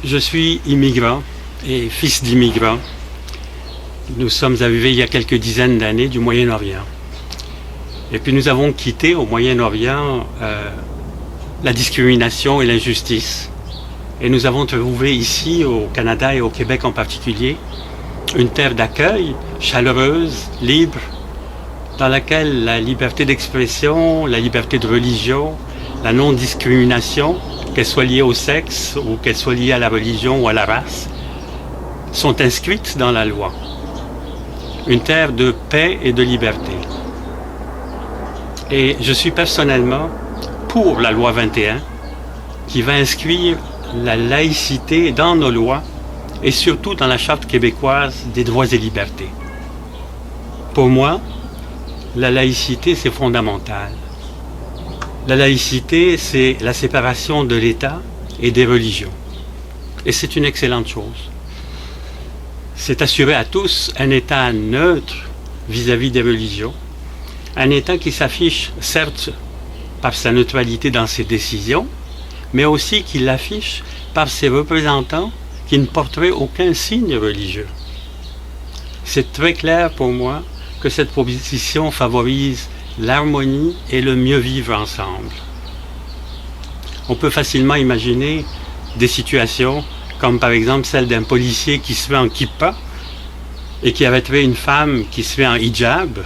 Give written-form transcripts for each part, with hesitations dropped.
Je suis immigrant et fils d'immigrants. Nous sommes arrivés il y a quelques dizaines d'années du Moyen-Orient. Et puis nous avons quitté au Moyen-Orient la discrimination et l'injustice. Et nous avons trouvé ici, au Canada et au Québec en particulier, une terre d'accueil, chaleureuse, libre, dans laquelle la liberté d'expression, la liberté de religion, la non-discrimination, qu'elle soit liée au sexe ou qu'elle soit liée à la religion ou à la race, sont inscrites dans la loi. Une terre de paix et de liberté. Et je suis personnellement pour la loi 21 qui va inscrire la laïcité dans nos lois et surtout dans la Charte québécoise des droits et libertés. Pour moi, la laïcité, c'est fondamental. La laïcité, c'est la séparation de l'État et des religions. Et c'est une excellente chose. C'est assurer à tous un État neutre vis-à-vis des religions, un État qui s'affiche, certes, par sa neutralité dans ses décisions, mais aussi qui l'affiche par ses représentants qui ne porteraient aucun signe religieux. C'est très clair pour moi que cette proposition favorise l'harmonie et le mieux vivre ensemble. On peut facilement imaginer des situations comme par exemple celle d'un policier qui se fait en kippa et qui arrêterait une femme qui se fait en hijab.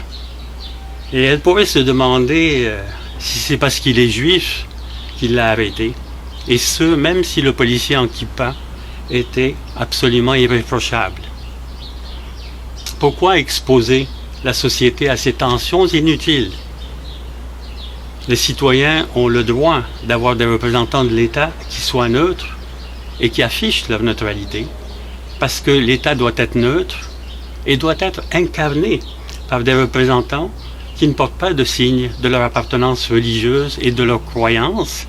Et elle pourrait se demander si c'est parce qu'il est juif qu'il l'a arrêté. Et ce, même si le policier en kippa était absolument irréprochable. Pourquoi exposer la société à ces tensions inutiles? Les citoyens ont le droit d'avoir des représentants de l'État qui soient neutres et qui affichent leur neutralité, parce que l'État doit être neutre et doit être incarné par des représentants qui ne portent pas de signe de leur appartenance religieuse et de leur croyance,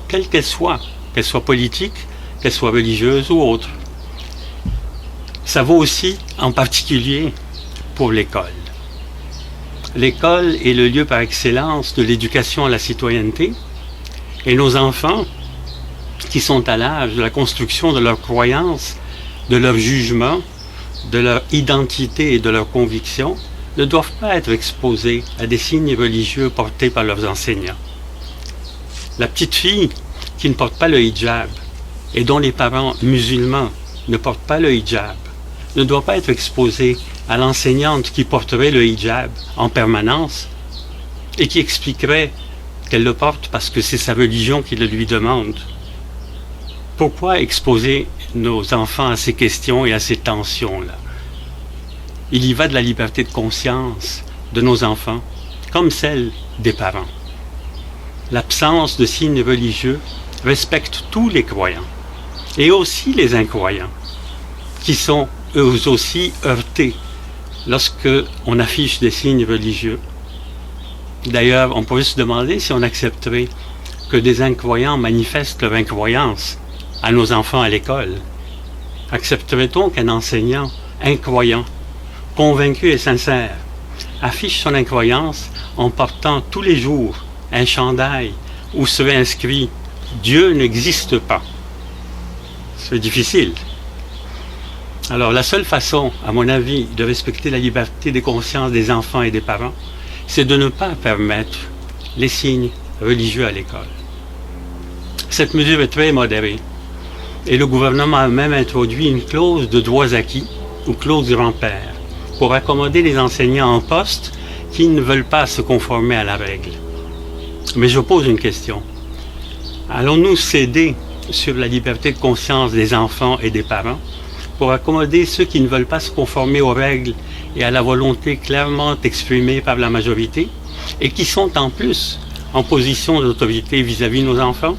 quelle qu'elle soit politique, qu'elle soit religieuse ou autre. Ça vaut aussi en particulier pour l'école. L'école est le lieu par excellence de l'éducation à la citoyenneté et nos enfants, qui sont à l'âge de la construction de leurs croyances, de leur jugement, de leur identité et de leurs convictions, ne doivent pas être exposés à des signes religieux portés par leurs enseignants. La petite fille qui ne porte pas le hijab et dont les parents musulmans ne portent pas le hijab ne doit pas être exposée à l'enseignante qui porterait le hijab en permanence et qui expliquerait qu'elle le porte parce que c'est sa religion qui le lui demande. Pourquoi exposer nos enfants à ces questions et à ces tensions-là? Il y va de la liberté de conscience de nos enfants, comme celle des parents. L'absence de signes religieux respecte tous les croyants, et aussi les incroyants, qui sont eux aussi heurtés lorsque on affiche des signes religieux. D'ailleurs, on pourrait se demander si on accepterait que des incroyants manifestent leur incroyance à nos enfants à l'école. Accepterait-on qu'un enseignant incroyant, convaincu et sincère, affiche son incroyance en portant tous les jours un chandail où serait inscrit « Dieu n'existe pas ». C'est difficile. Alors la seule façon, à mon avis, de respecter la liberté des consciences des enfants et des parents, c'est de ne pas permettre les signes religieux à l'école. Cette mesure est très modérée et le gouvernement a même introduit une clause de droits acquis ou clause grand-père pour accommoder les enseignants en poste qui ne veulent pas se conformer à la règle. Mais je pose une question. Allons-nous céder sur la liberté de conscience des enfants et des parents pour accommoder ceux qui ne veulent pas se conformer aux règles et à la volonté clairement exprimée par la majorité et qui sont en plus en position d'autorité vis-à-vis de nos enfants?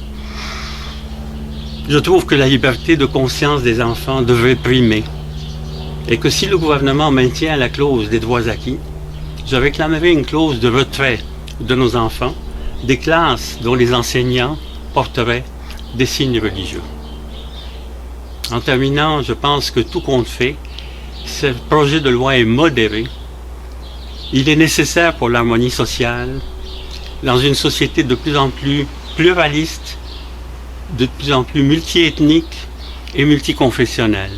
Je trouve que la liberté de conscience des enfants devrait primer et que si le gouvernement maintient la clause des droits acquis, je réclamerai une clause de retrait de nos enfants des classes dont les enseignants porteraient des signes religieux. En terminant, je pense que tout compte fait, ce projet de loi est modéré. Il est nécessaire pour l'harmonie sociale, dans une société de plus en plus pluraliste, de plus en plus multiethnique, et multiconfessionnel.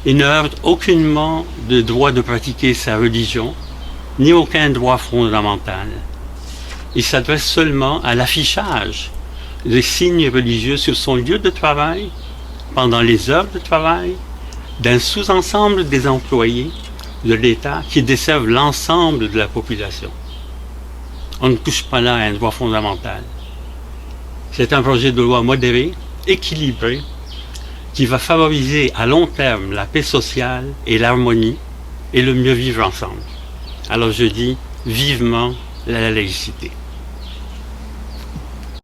Il ne heurte aucunement le droit de pratiquer sa religion, ni aucun droit fondamental. Il s'adresse seulement à l'affichage des signes religieux sur son lieu de travail, pendant les heures de travail, d'un sous-ensemble des employés de l'État qui desservent l'ensemble de la population. On ne touche pas là à un droit fondamental. C'est un projet de loi modéré, équilibré, qui va favoriser à long terme la paix sociale et l'harmonie et le mieux vivre ensemble. Alors je dis vivement la laïcité.